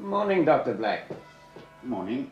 Morning, Dr. Black. Morning.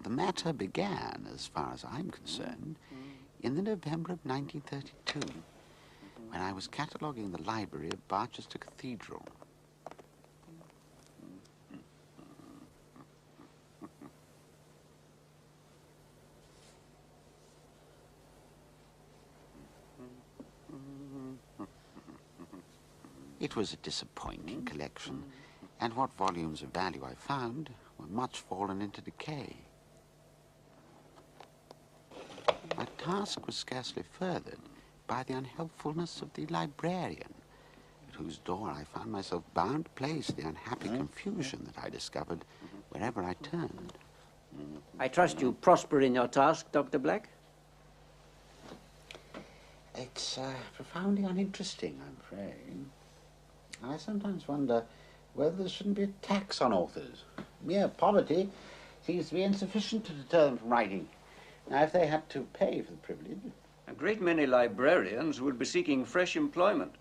The matter began, as far as I'm concerned, in the November of 1932, when I was cataloguing the library of Barchester Cathedral. It was a disappointing collection, and what volumes of value I found were much fallen into decay. My task was scarcely furthered by the unhelpfulness of the librarian, at whose door I found myself bound to place the unhappy confusion that I discovered wherever I turned. I trust you prosper in your task, Dr. Black? It's profoundly uninteresting, I'm afraid. I sometimes wonder whether there shouldn't be a tax on authors. Mere poverty seems to be insufficient to deter them from writing. Now, if they had to pay for the privilege... A great many librarians would be seeking fresh employment,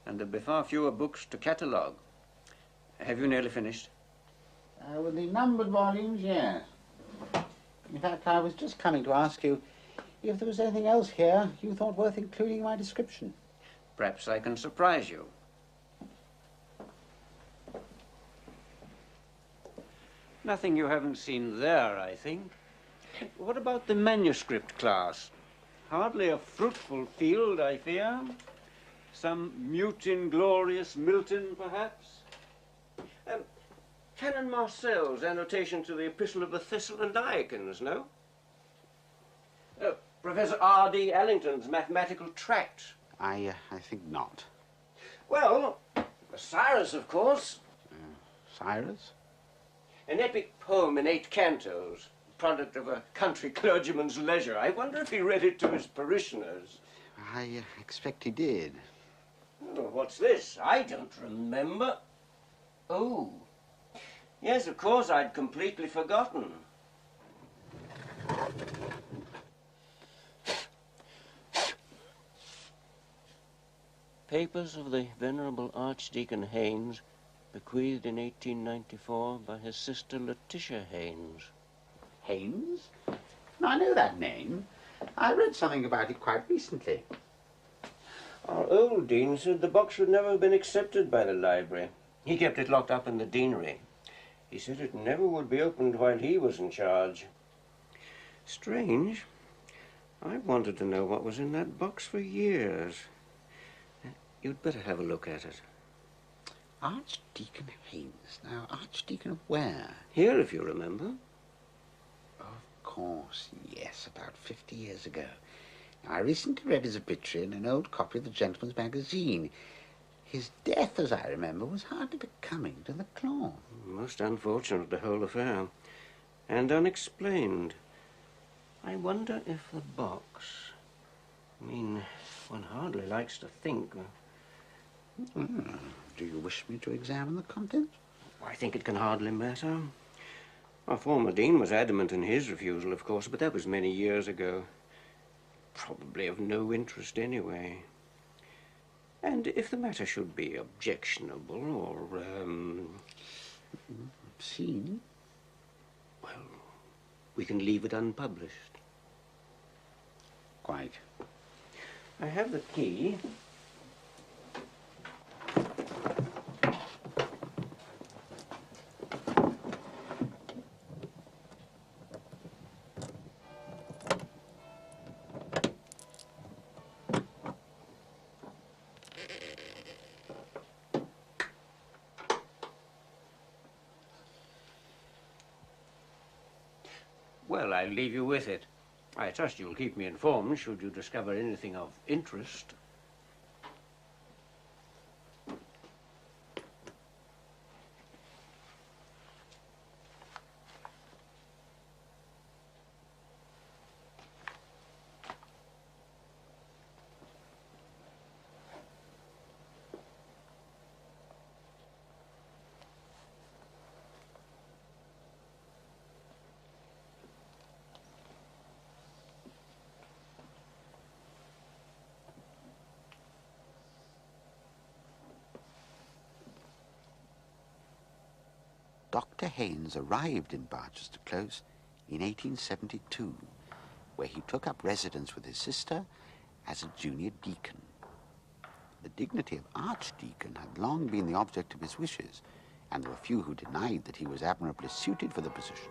and there'd be far fewer books to catalogue. Have you nearly finished? With the numbered volumes, yes. In fact, I was just coming to ask you if there was anything else here you thought worth including in my description. Perhaps I can surprise you. Nothing you haven't seen there, I think. What about the manuscript class? Hardly a fruitful field, I fear. Some mute inglorious Milton, perhaps? Canon Marcel's annotation to the Epistle of the Thessalonians, no? Professor R.D. Allington's mathematical tract. I think not. Well, Cyrus, of course. Cyrus? An epic poem in 8 cantos, product of a country clergyman's leisure. I wonder if he read it to his parishioners. I expect he did. Oh, what's this? I don't remember. Oh. Yes, of course, I'd completely forgotten. Papers of the Venerable Archdeacon Haynes, bequeathed in 1894 by his sister Letitia Haynes. Haynes? No, I know that name. I read something about it quite recently. Our old dean said the box would never have been accepted by the library. He kept it locked up in the deanery. He said it never would be opened while he was in charge. Strange. I've wanted to know what was in that box for years. You'd better have a look at it. Archdeacon Haynes. Now, Archdeacon of where? Here, if you remember. Of course, yes, about 50 years ago. I recently read his obituary in an old copy of the Gentleman's Magazine. His death, as I remember, was hardly becoming to the cloth. Most unfortunate, the whole affair. And unexplained. I wonder if the box... I mean, one hardly likes to think... Do you wish me to examine the contents? I think it can hardly matter. Our former dean was adamant in his refusal, of course, but that was many years ago. Probably of no interest anyway. And if the matter should be objectionable or, obscene, well, we can leave it unpublished. Quite. I have the key. Well, I'll leave you with it. I trust you'll keep me informed should you discover anything of interest. Dr. Haynes arrived in Barchester Close in 1872, where he took up residence with his sister as a junior deacon. The dignity of Archdeacon had long been the object of his wishes, and there were few who denied that he was admirably suited for the position.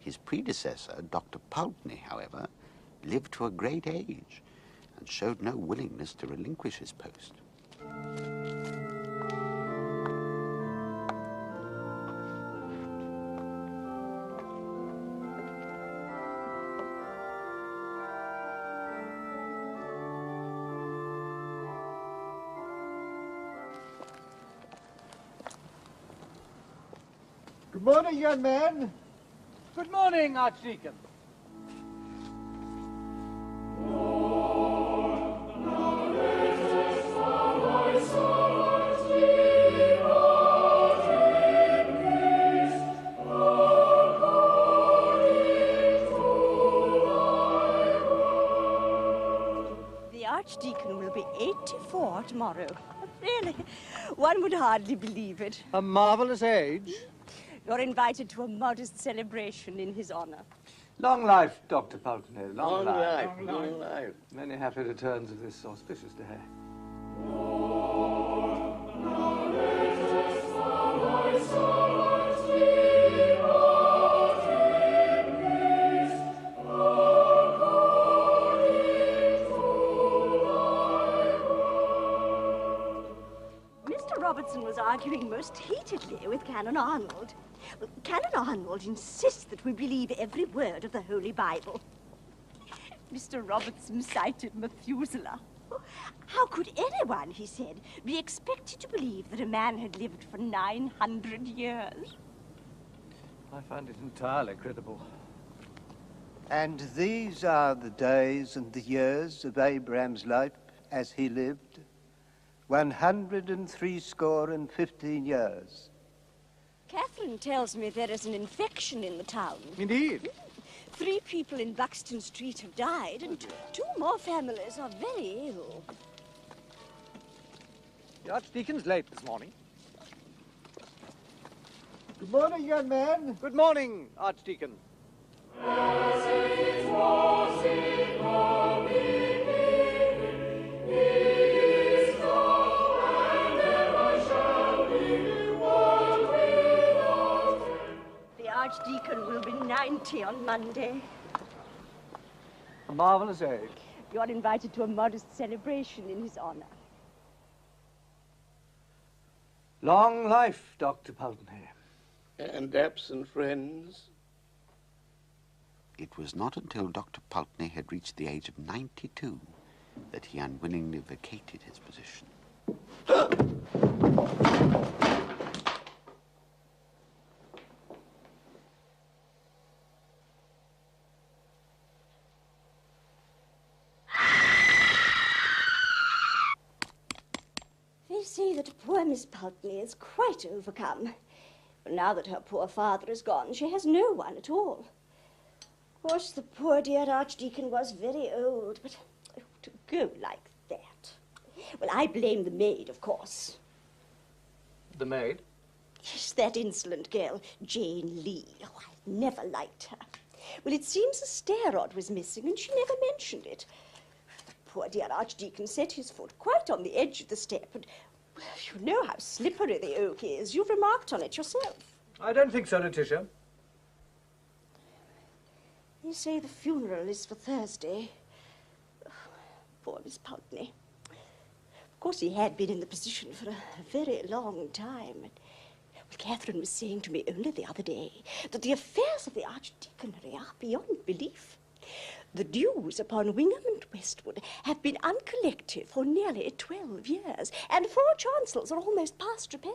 His predecessor, Dr. Pulteney, however, lived to a great age and showed no willingness to relinquish his post. Good morning, young man. Good morning, Archdeacon. The Archdeacon will be 84 tomorrow. Really, one would hardly believe it. A marvellous age. You're invited to a modest celebration in his honor. Long life, Dr. Pulteney. Long life, long life. Many happy returns of this auspicious day. Robertson was arguing most heatedly with Canon Arnold. Well, Canon Arnold insists that we believe every word of the Holy Bible. Mr. Robertson cited Methuselah. How could anyone, he said, be expected to believe that a man had lived for 900 years? I find it entirely credible. And these are the days and the years of Abraham's life as he lived. 115 years. Catherine tells me there is an infection in the town. Indeed. 3 people in Buxton Street have died, and 2 more families are very ill. The Archdeacon's late this morning. Good morning, young man. Good morning, Archdeacon. Archdeacon will be 90 on Monday. A marvellous age. You are invited to a modest celebration in his honor. Long life, Dr. Pulteney. And absent friends. It was not until Dr. Pulteney had reached the age of 92 that he unwillingly vacated his position. They say that poor Miss Pulteney is quite overcome. But now that her poor father is gone, she has no one at all. Of course, the poor dear Archdeacon was very old, but to go like that. Well, I blame the maid, of course. The maid? Yes, that insolent girl, Jane Lee. Oh, I never liked her. Well, it seems a stair rod was missing, and she never mentioned it. The poor dear Archdeacon set his foot quite on the edge of the step, and well, you know how slippery the oak is. You've remarked on it yourself. I don't think so, Letitia. They say the funeral is for Thursday. Oh, poor Miss Pulteney. Of course, he had been in the position for a very long time. And, well, Catherine was saying to me only the other day that the affairs of the Archdeaconry are beyond belief. The dues upon Wingham and Westwood have been uncollected for nearly 12 years, and 4 chancels are almost past repair.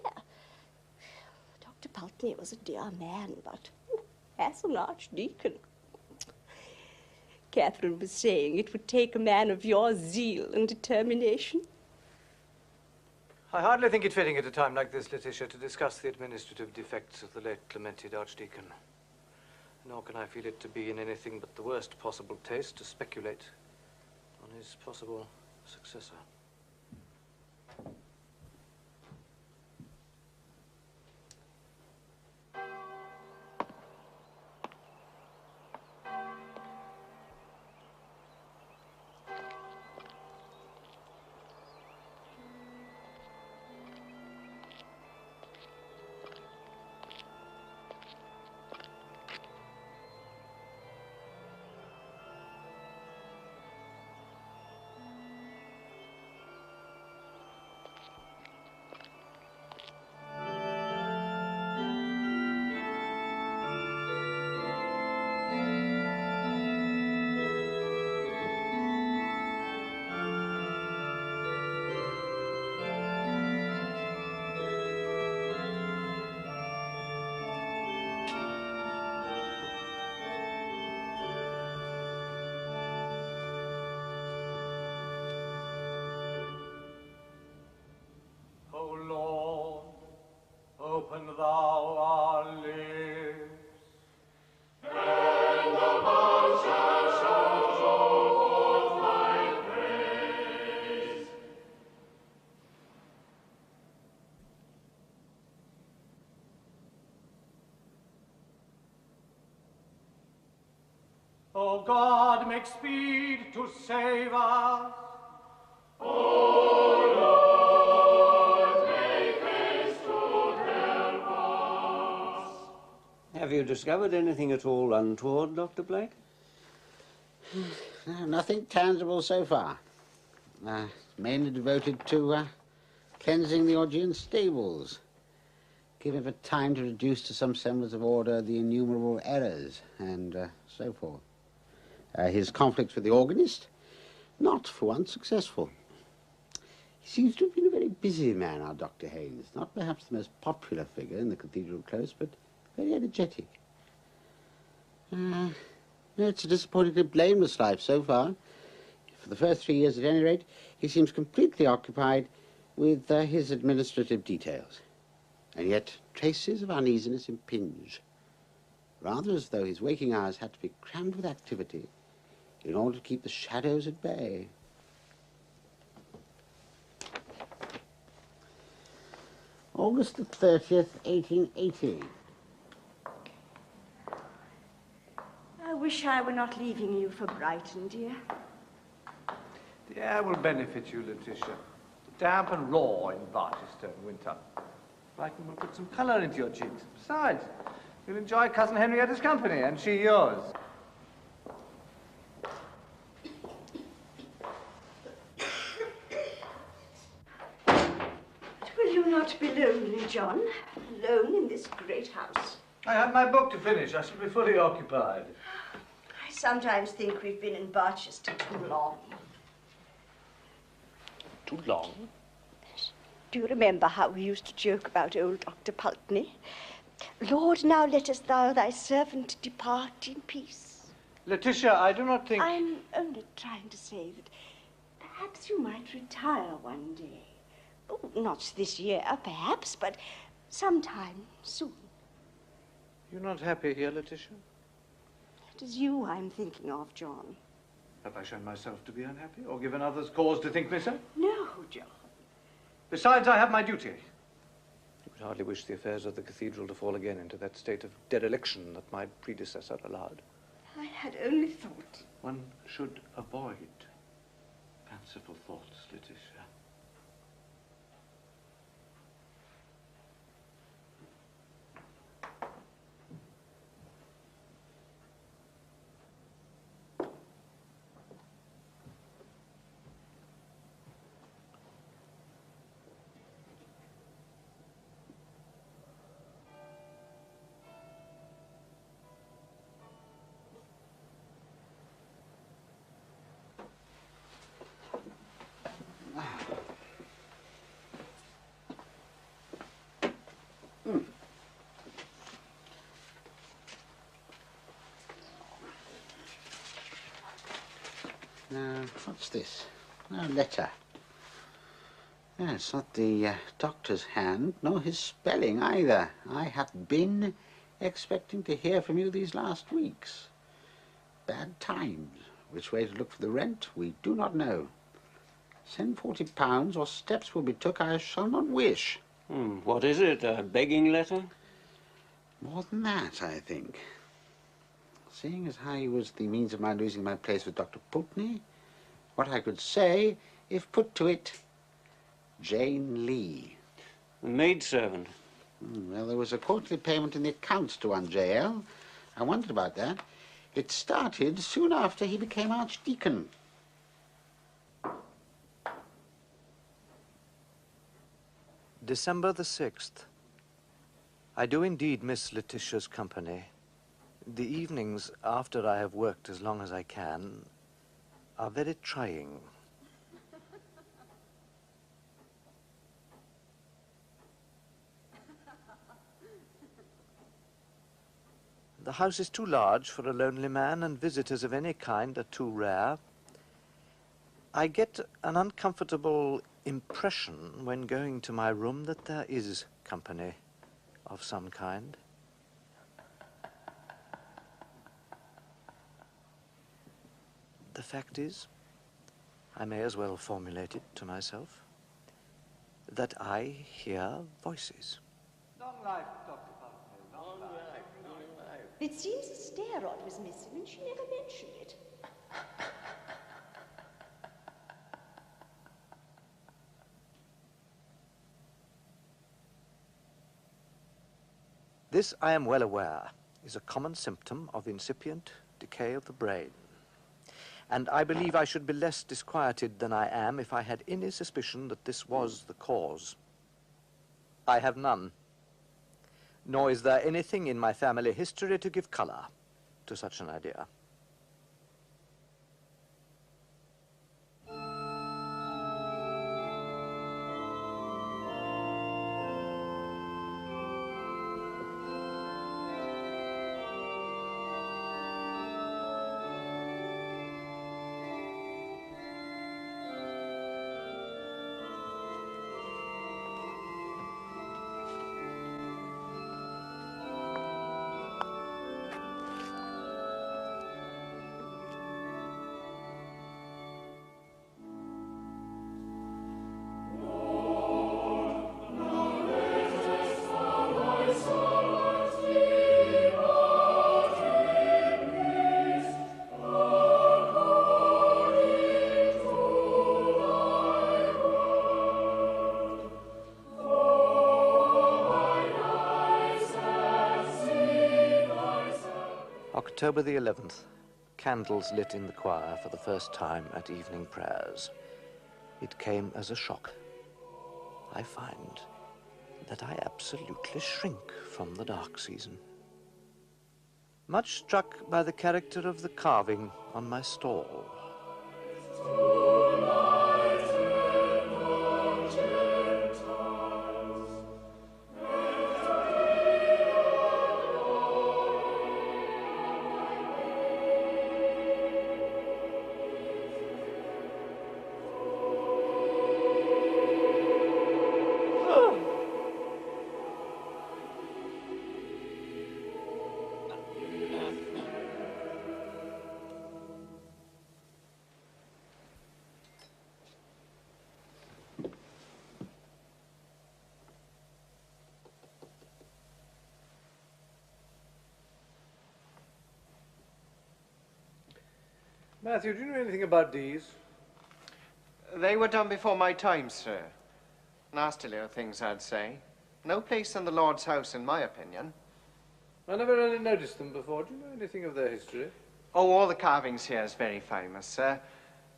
Dr. Pulteney was a dear man, but as an archdeacon. Catherine was saying it would take a man of your zeal and determination. I hardly think it fitting at a time like this, Letitia, to discuss the administrative defects of the late lamented Archdeacon. Nor can I feel it to be in anything but the worst possible taste to speculate on his possible successor. O Lord, open thou our lips. And the mouth shall show forth thy praise. O God, make speed to save us. Have you discovered anything at all untoward, Dr. Blake? No, nothing tangible so far. Mainly devoted to cleansing the Augean stables, giving it time to reduce to some semblance of order the innumerable errors, and so forth. His conflicts with the organist, not for once successful. He seems to have been a very busy man, our Dr. Haynes. Not perhaps the most popular figure in the cathedral close, but very energetic. No, it's a disappointingly blameless life so far. For the first 3 years, at any rate, he seems completely occupied with his administrative details. And yet, traces of uneasiness impinge, rather as though his waking hours had to be crammed with activity in order to keep the shadows at bay. August the 30th, 1880. I wish I were not leaving you for Brighton, dear. The air will benefit you, Letitia. Damp and raw in Barchester in winter. Brighton will put some colour into your cheeks. Besides, you'll enjoy Cousin Henrietta's company, and she yours. Will you not be lonely, John? Alone in this great house? I have my book to finish. I shall be fully occupied. I sometimes think we've been in Barchester too long. Too long? Do you remember how we used to joke about old Dr. Pulteney? Lord, now lettest thou thy servant depart in peace. Letitia, I do not think... I'm only trying to say that perhaps you might retire one day. Oh, not this year, perhaps, but sometime soon. You're not happy here, Letitia? It is you I'm thinking of, John. Have I shown myself to be unhappy, or given others cause to think me so? No, John. Besides, I have my duty. You would hardly wish the affairs of the cathedral to fall again into that state of dereliction that my predecessor allowed. I had only thought. One should avoid fanciful thoughts, Letitia. What's this? No letter. No, it's not the doctor's hand, nor his spelling either. I have been expecting to hear from you these last weeks. Bad times. Which way to look for the rent, we do not know. Send £40 or steps will be took I shall not wish. What is it, a begging letter? More than that, I think. Seeing as how he was the means of my losing my place with Dr. Pulteney, what I could say, if put to it, Jane Lee. A maidservant. Well, there was a quarterly payment in the accounts to one J.L. I wondered about that. It started soon after he became Archdeacon. December the 6th. I do indeed miss Letitia's company. The evenings, after I have worked as long as I can, are very trying. The house is too large for a lonely man, and visitors of any kind are too rare. I get an uncomfortable impression when going to my room that there is company of some kind. The fact is, I may as well formulate it to myself, that I hear voices. Long life, Dr. Pulteney, long life. It seems the stair rod was missing and she never mentioned it. This, I am well aware, is a common symptom of incipient decay of the brain. And I believe I should be less disquieted than I am if I had any suspicion that this was the cause. I have none. Nor is there anything in my family history to give color to such an idea. October the 11th, candles lit in the choir for the first time at evening prayers. It came as a shock. I find that I absolutely shrink from the dark season. Much struck by the character of the carving on my stall. Matthew, do you know anything about these? They were done before my time, sir. Nasty little things, I'd say. No place in the Lord's house, in my opinion. I never really noticed them before. Do you know anything of their history? Oh, all the carvings here is very famous, sir.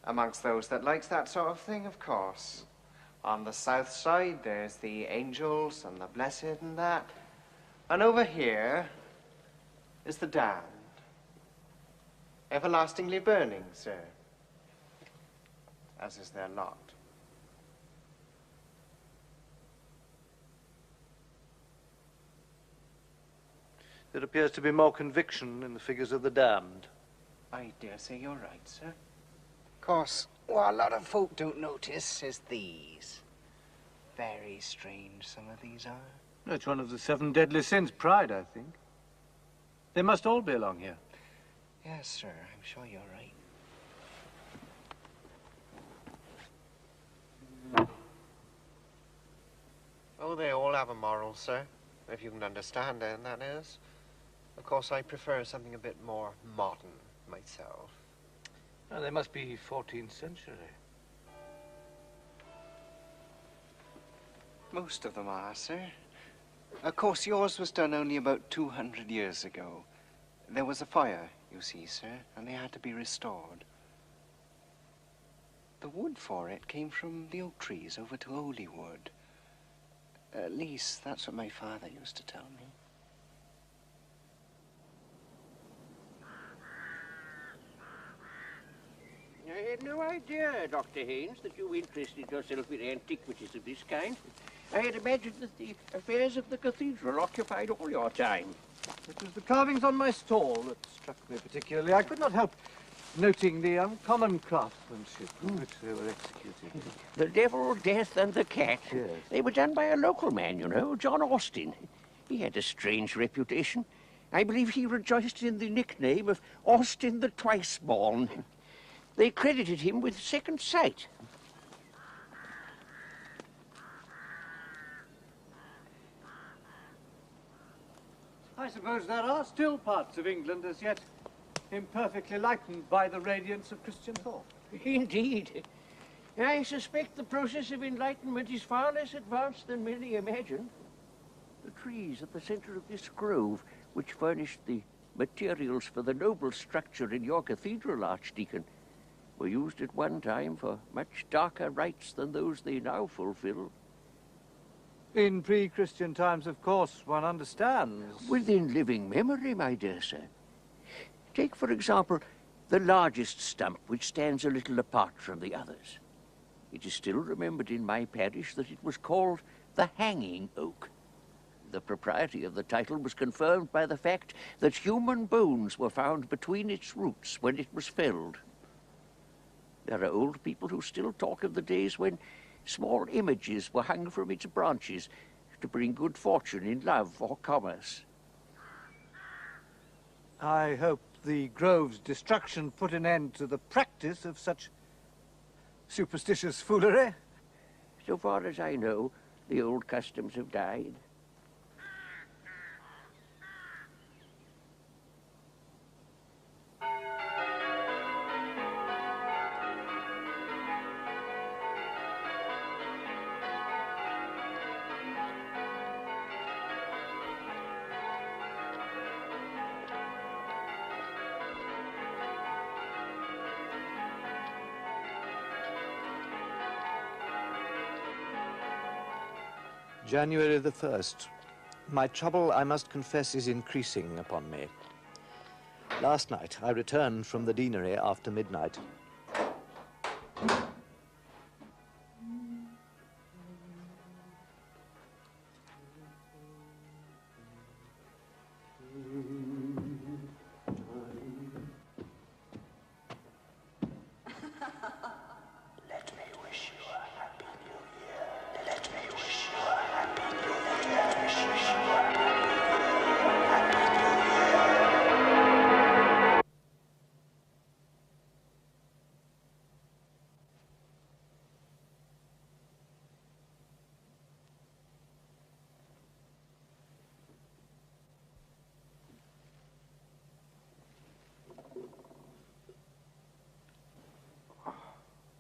Amongst those that likes that sort of thing, of course. On the south side, there's the angels and the blessed and that. And over here is the damned. Everlastingly burning, sir. As is their lot. There appears to be more conviction in the figures of the damned. I dare say you're right, sir. Of course, what a lot of folk don't notice is these. Very strange some of these are. It's one of the 7 deadly sins, pride, I think. They must all be along here. Yes, sir, I'm sure you're right. Oh, they all have a moral, sir. If you can understand it, that is. Of course, I prefer something a bit more modern myself. Oh, they must be 14th century. Most of them are, sir. Of course, yours was done only about 200 years ago. There was a fire, you see, sir, and they had to be restored. The wood for it came from the oak trees over to Holywood. At least, that's what my father used to tell me. I had no idea, Dr. Haynes, that you interested yourself in antiquities of this kind. I had imagined that the affairs of the cathedral occupied all your time. It was the carvings on my stall that struck me particularly. I could not help noting the uncommon craftsmanship with which they were executed. The Devil, Death, and the Cat. Yes. They were done by a local man, you know, John Austin. He had a strange reputation. I believe he rejoiced in the nickname of Austin the Twice-Born. They credited him with second sight. I suppose there are still parts of England as yet imperfectly lightened by the radiance of Christian thought. Indeed. I suspect the process of enlightenment is far less advanced than many imagine. The trees at the center of this grove, which furnished the materials for the noble structure in your cathedral, Archdeacon, were used at one time for much darker rites than those they now fulfill. In pre-Christian times, of course, one understands. Within living memory, my dear sir. Take, for example, the largest stump, which stands a little apart from the others. It is still remembered in my parish that it was called the Hanging Oak. The propriety of the title was confirmed by the fact that human bones were found between its roots when it was felled. There are old people who still talk of the days when small images were hung from its branches to bring good fortune in love or commerce. I hope the grove's destruction put an end to the practice of such superstitious foolery. So far as I know, the old customs have died. January the 1st. My trouble, I must confess, is increasing upon me. Last night, I returned from the deanery after midnight.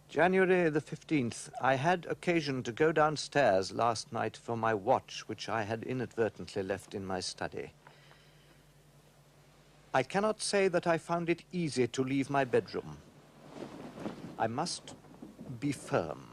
January the 15th. I had occasion to go downstairs last night for my watch, which I had inadvertently left in my study. I cannot say that I found it easy to leave my bedroom. I must be firm.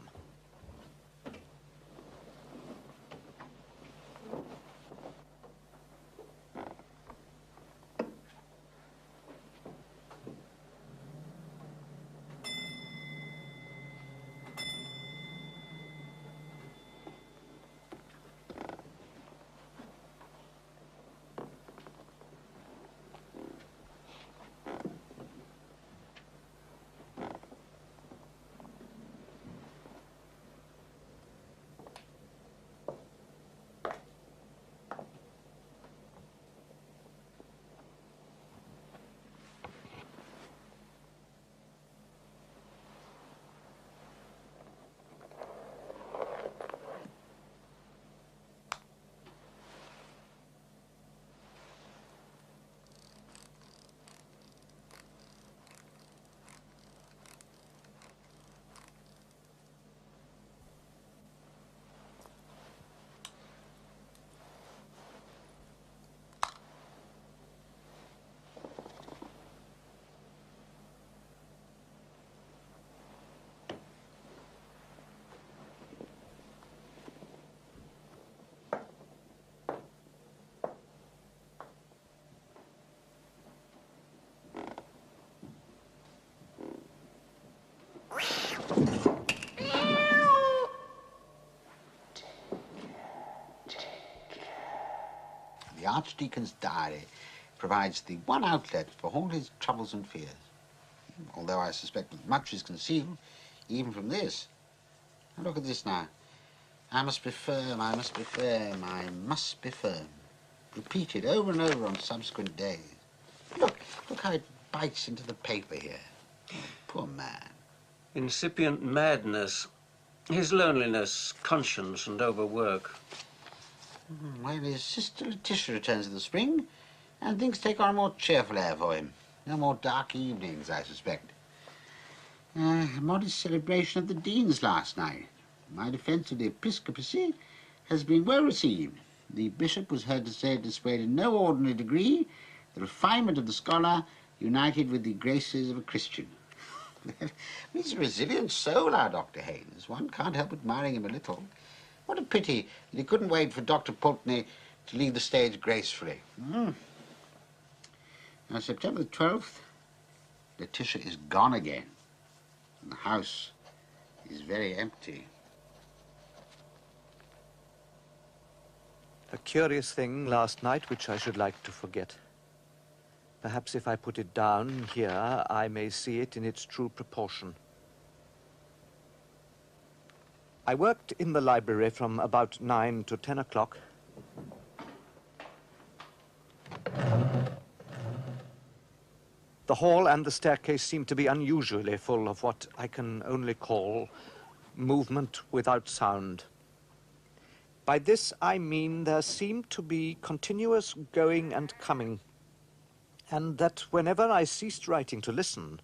The Archdeacon's diary provides the one outlet for all his troubles and fears. Although I suspect that much is concealed, even from this. Now look at this now. I must be firm, I must be firm, I must be firm. Repeated over and over on subsequent days. Look how it bites into the paper here. Oh, poor man. Incipient madness. His loneliness, conscience, and overwork. Well, his sister Letitia returns in the spring, and things take on a more cheerful air for him. No more dark evenings, I suspect. A modest celebration of the Deans last night. My defence of the episcopacy has been well received. The bishop was heard to say it displayed in no ordinary degree the refinement of the scholar united with the graces of a Christian. He's a resilient soul, our Dr. Haynes. One can't help admiring him a little. What a pity that he couldn't wait for Dr. Pulteney to leave the stage gracefully. Now, September the 12th, Letitia is gone again, and the house is very empty. A curious thing last night which I should like to forget. Perhaps if I put it down here, I may see it in its true proportion. I worked in the library from about 9 to 10 o'clock. The hall and the staircase seemed to be unusually full of what I can only call movement without sound. By this I mean there seemed to be continuous going and coming, and that whenever I ceased writing to listen,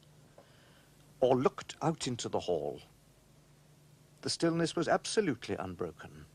or looked out into the hall, the stillness was absolutely unbroken.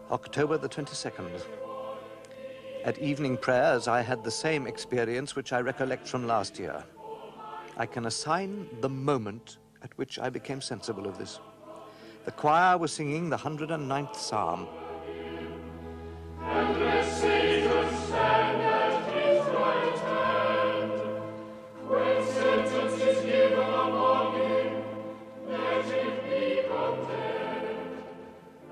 October the 22nd. At evening prayers, I had the same experience which I recollect from last year. I can assign the moment at which I became sensible of this. The choir was singing the 109th Psalm. And let Satan stand at his right hand. When sentence is given upon him, let him be condemned,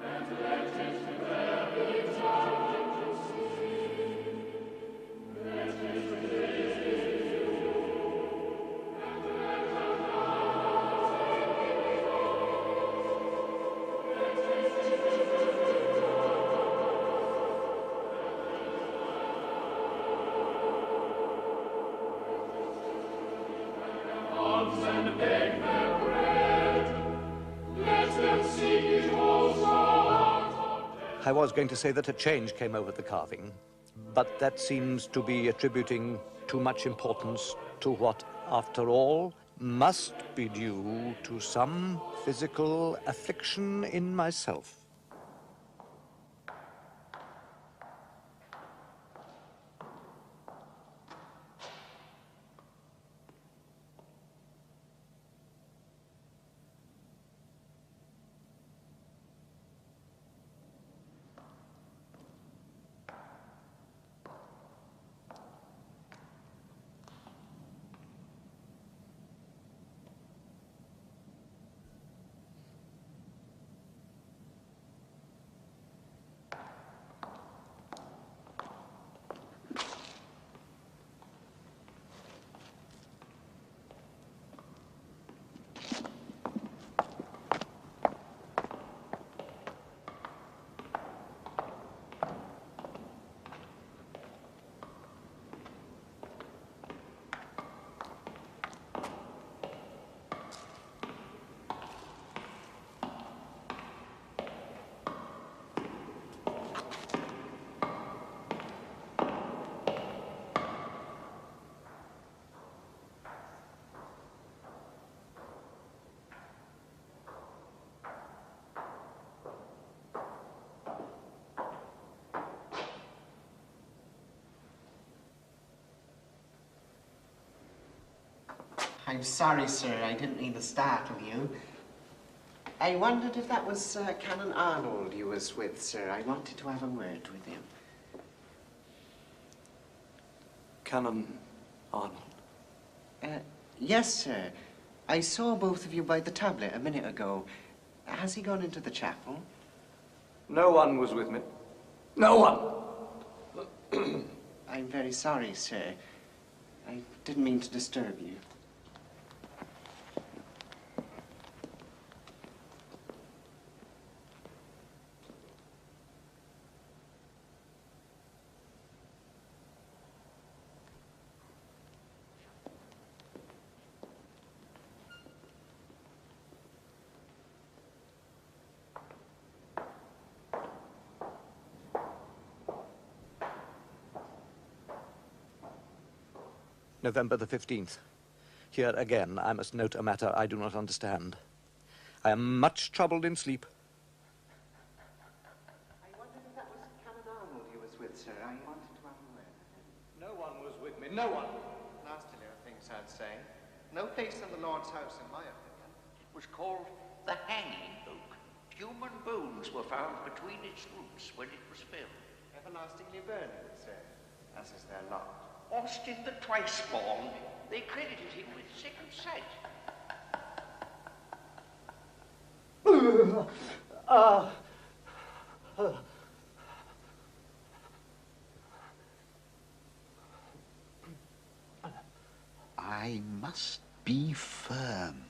and let it never be turned to sin. Let it be you, and let another and beg their bread. Let them seek it also out of death. I was going to say that a change came over the carving, but that seems to be attributing too much importance to what, after all, must be due to some physical affliction in myself. I'm sorry, sir. I didn't mean to startle you. I wondered if that was Canon Arnold you was with, sir. I wanted to have a word with him. Canon Arnold? Yes, sir. I saw both of you by the tablet a minute ago. Has he gone into the chapel? No one was with me. No one! I'm very sorry, sir. I didn't mean to disturb you. November the 15th. Here again, I must note a matter I do not understand. I am much troubled in sleep. I wondered if that was Canon Arnold you was with, sir. I wanted to have a word. No one was with me. No one. Nasty little things, I'd say. No place in the Lord's house, in my opinion. It was called the Hanging Oak. Human bones were found between its roots when it was filled. Everlastingly burning, sir, as is their lot. Austin the Twice-Born, they credited him with second sight. I must be firm.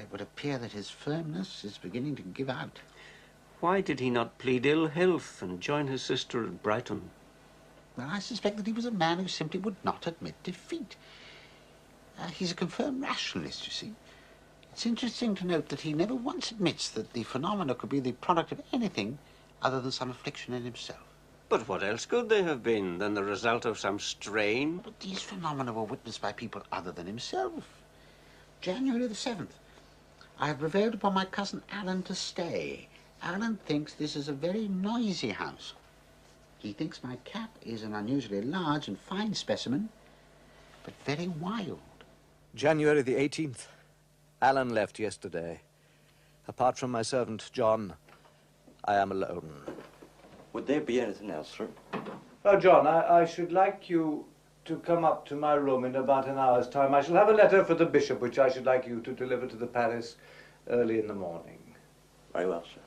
It would appear that his firmness is beginning to give out. Why did he not plead ill health and join his sister at Brighton? Well, I suspect that he was a man who simply would not admit defeat. He's a confirmed rationalist, you see. It's interesting to note that he never once admits that the phenomena could be the product of anything other than some affliction in himself. But what else could they have been than the result of some strain? But these phenomena were witnessed by people other than himself. January the 7th. I have prevailed upon my cousin Alan to stay. Alan thinks this is a very noisy house. He thinks my cat is an unusually large and fine specimen, but very wild. January the 18th. Alan left yesterday. Apart from my servant, John, I am alone. Would there be anything else, sir? Oh, John, I should like you to come up to my room in about an hour's time. I shall have a letter for the bishop, which I should like you to deliver to the palace early in the morning. Very well, sir.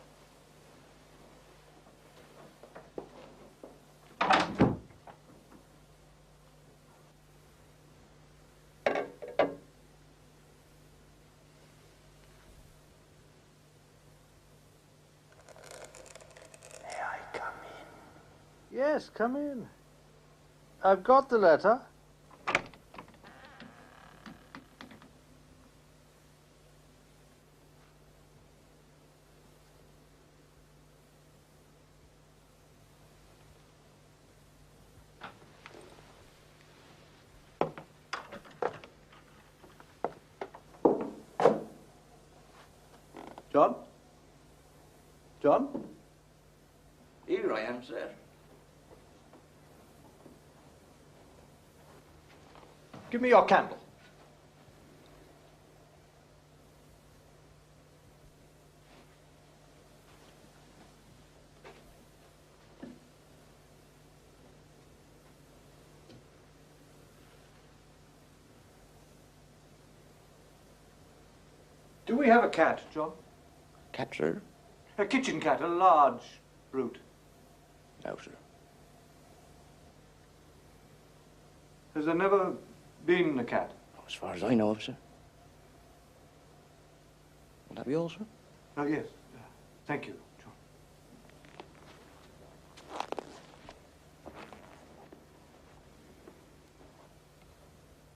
Yes, come in. I've got the letter. John? John? Here I am, sir. Give me your candle. Do we have a cat, John? Cat, sir? A kitchen cat, a large brute. No, sir. Has there never been a cat? As far as I know of, sir. Will that be all, sir? Oh, yes. Thank you, John.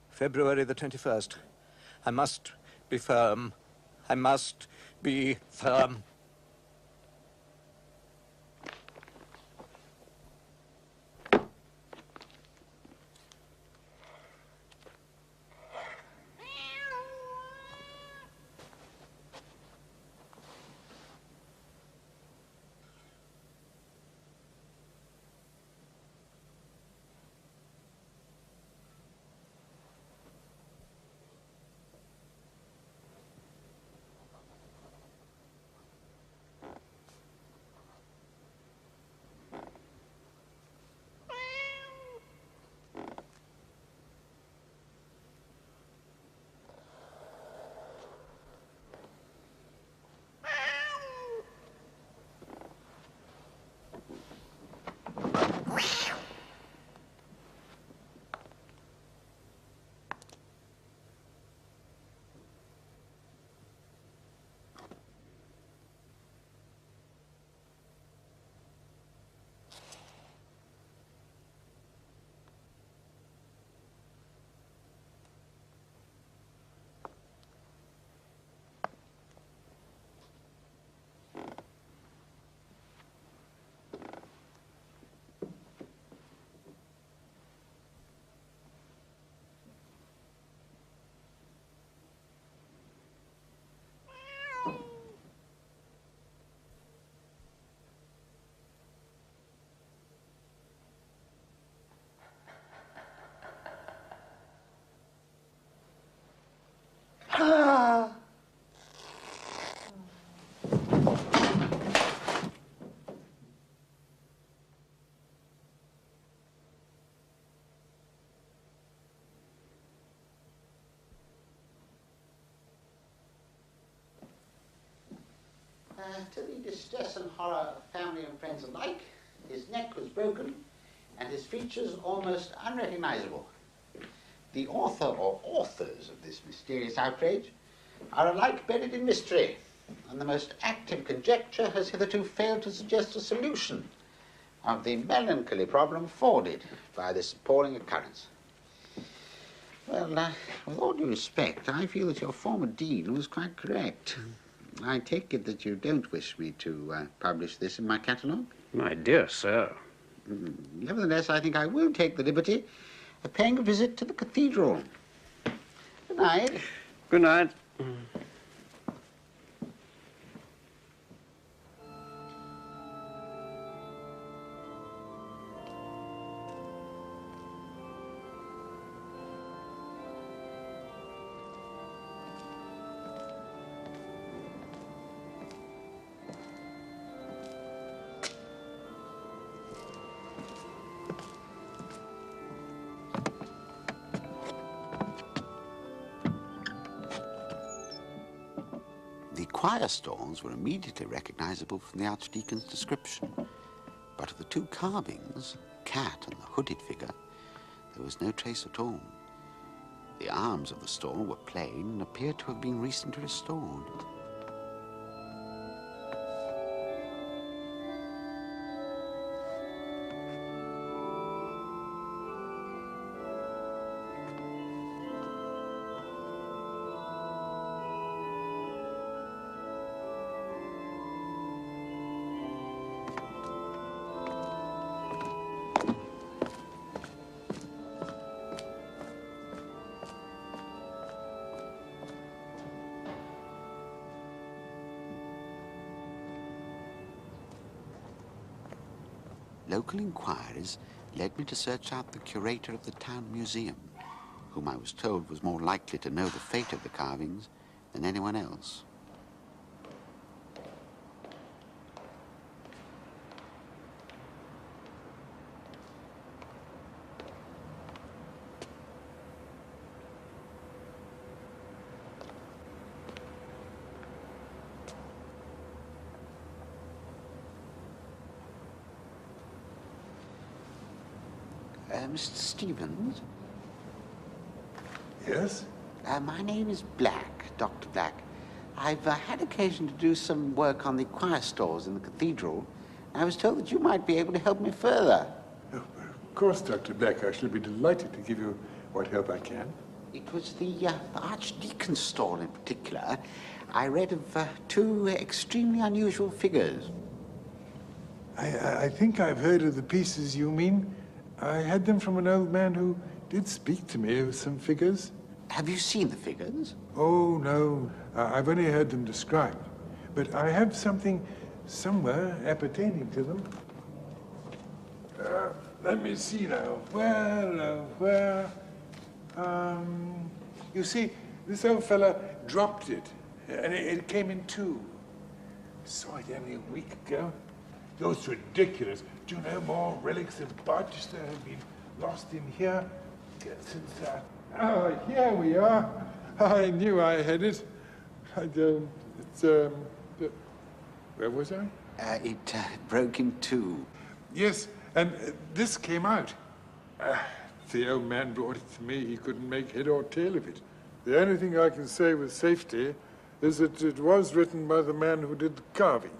February the 21st. I must be firm. I must be firm. to the distress and horror of family and friends alike, his neck was broken and his features almost unrecognizable. The author or authors of this mysterious outrage are alike buried in mystery, and the most active conjecture has hitherto failed to suggest a solution of the melancholy problem afforded by this appalling occurrence. Well, with all due respect, I feel that your former dean was quite correct. I take it that you don't wish me to publish this in my catalogue? My dear sir. Nevertheless, I think I will take the liberty of paying a visit to the cathedral. Good night. Good night. The choir stalls were immediately recognizable from the Archdeacon's description, but of the two carvings, the cat and the hooded figure, there was no trace at all. The arms of the stall were plain and appeared to have been recently restored. Local inquiries led me to search out the curator of the town museum, whom I was told was more likely to know the fate of the carvings than anyone else. Mr. Stevens? Yes? My name is Black, Dr. Black. I've had occasion to do some work on the choir stalls in the cathedral. I was told that you might be able to help me further. Oh, of course, Dr. Black. I shall be delighted to give you what help I can. It was the Archdeacon's stall in particular. I read of two extremely unusual figures. I think I've heard of the pieces you mean. I had them from an old man who did speak to me of some figures. Have you seen the figures? Oh, no. I've only heard them described. But I have something somewhere appertaining to them. Let me see now. Where? You see, this old fella dropped it, and it came in two. I saw it only a week ago. Those ridiculous. Do you know more relics of Barchester have been lost in here since here we are. I knew I had it. Where was I? It broke in two. Yes, and this came out. The old man brought it to me. He couldn't make head or tail of it. The only thing I can say with safety is that it was written by the man who did the carving.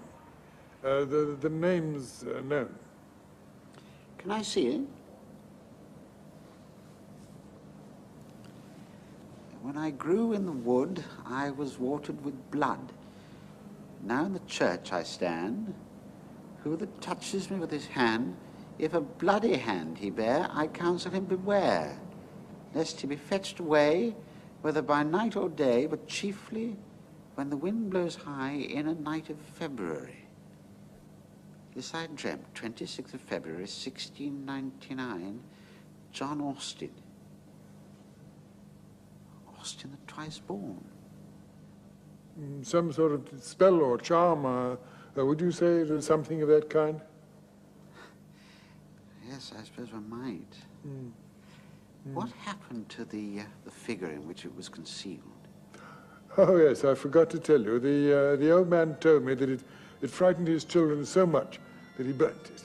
The name's known. Can I see it? When I grew in the wood, I was watered with blood. Now in the church I stand. Who that touches me with his hand, if a bloody hand he bear, I counsel him beware, lest he be fetched away, whether by night or day, but chiefly when the wind blows high in a night of February. This I dreamt, 26th of February, 1699, John Austin. Austin the twice born. Some sort of spell or charm, would you say it was something of that kind? Yes, I suppose one might. What happened to the figure in which it was concealed? Oh, yes, I forgot to tell you. The old man told me that that frightened his children so much that he burnt it.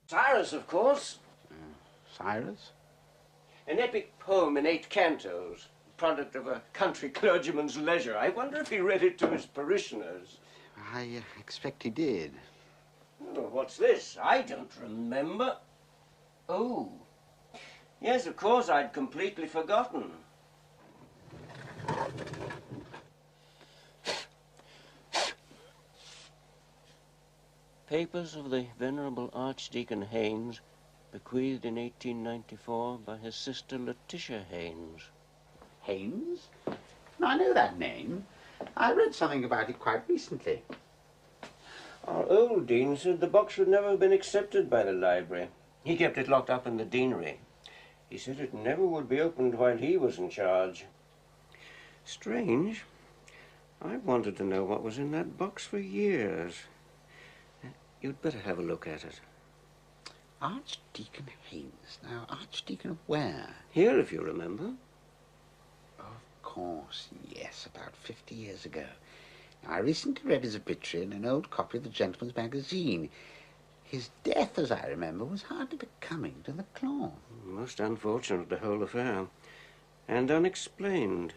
Cyrus, of course. Cyrus? An epic poem in 8 cantos, product of a country clergyman's leisure. I wonder if he read it to his parishioners. I expect he did. Oh, what's this? I don't remember. Oh. Yes, of course, I'd completely forgotten. Papers of the Venerable Archdeacon Haynes, bequeathed in 1894 by his sister Letitia Haynes. Haynes? No, I know that name. I read something about it quite recently. Our old dean said the box would never have been accepted by the library. He kept it locked up in the deanery. He said it never would be opened while he was in charge. Strange. I've wanted to know what was in that box for years. You'd better have a look at it. Archdeacon Haynes. Now, Archdeacon of where? Here, if you remember. Of course, yes, about 50 years ago. Now, I recently read his obituary in an old copy of the Gentleman's Magazine. His death, as I remember, was hardly becoming to the cloth. Most unfortunate, the whole affair. And unexplained.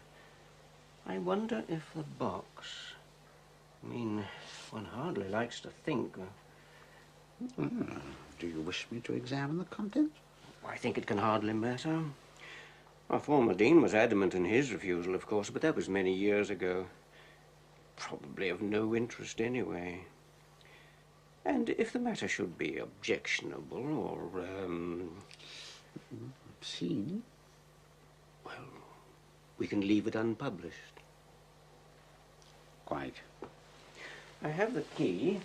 I wonder if the box... I mean, one hardly likes to think... Do you wish me to examine the contents? I think it can hardly matter. Our former dean was adamant in his refusal, of course, but that was many years ago. Probably of no interest anyway. And if the matter should be objectionable or, obscene, well, we can leave it unpublished. Quite. I have the key.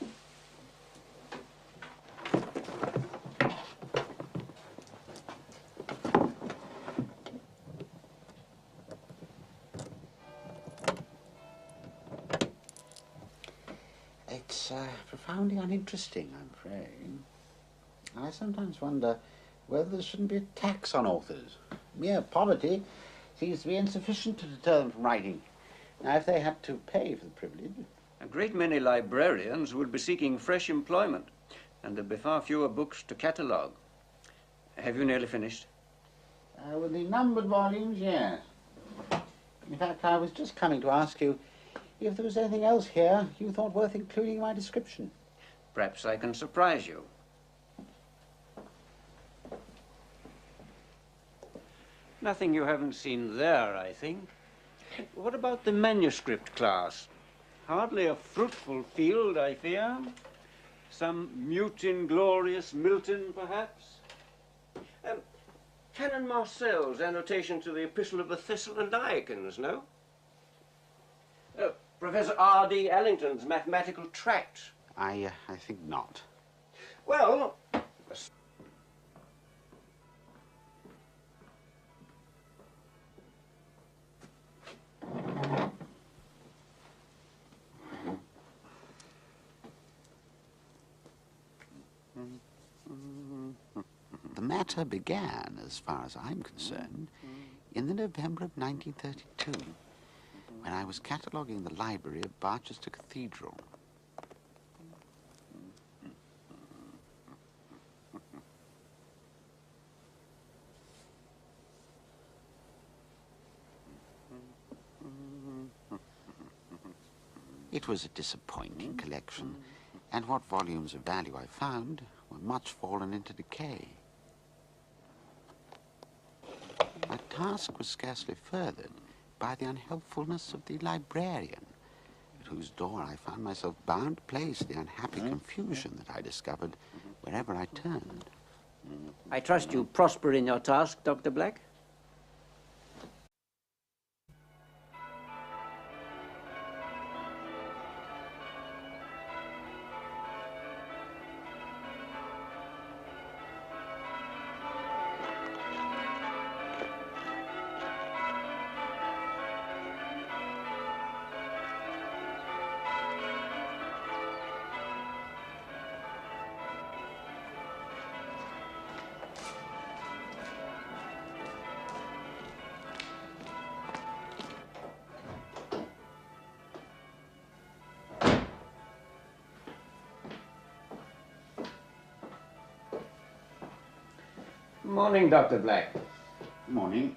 It's profoundly uninteresting, I'm afraid. I sometimes wonder whether there shouldn't be a tax on authors. Mere poverty seems to be insufficient to deter them from writing. Now, if they had to pay for the privilege... A great many librarians would be seeking fresh employment, and there'd be far fewer books to catalogue. Have you nearly finished? With the numbered volumes, yes. In fact, I was just coming to ask you if there was anything else here you thought worth including in my description. Perhaps I can surprise you. Nothing you haven't seen there, I think. What about the manuscript class? Hardly a fruitful field, I fear. Some mute inglorious Milton, perhaps? Canon Marcel's annotation to the Epistle of the Thessalonians, no? Professor R.D. Allington's mathematical tract. I think not. Well... The matter began, as far as I'm concerned, in the November of 1932, when I was cataloguing the library of Barchester Cathedral. It was a disappointing collection, and what volumes of value I found were much fallen into decay. My task was scarcely furthered by the unhelpfulness of the librarian, at whose door I found myself bound to place the unhappy confusion that I discovered wherever I turned. I trust you prosper in your task, Dr. Black. Morning, Dr. Black. Morning.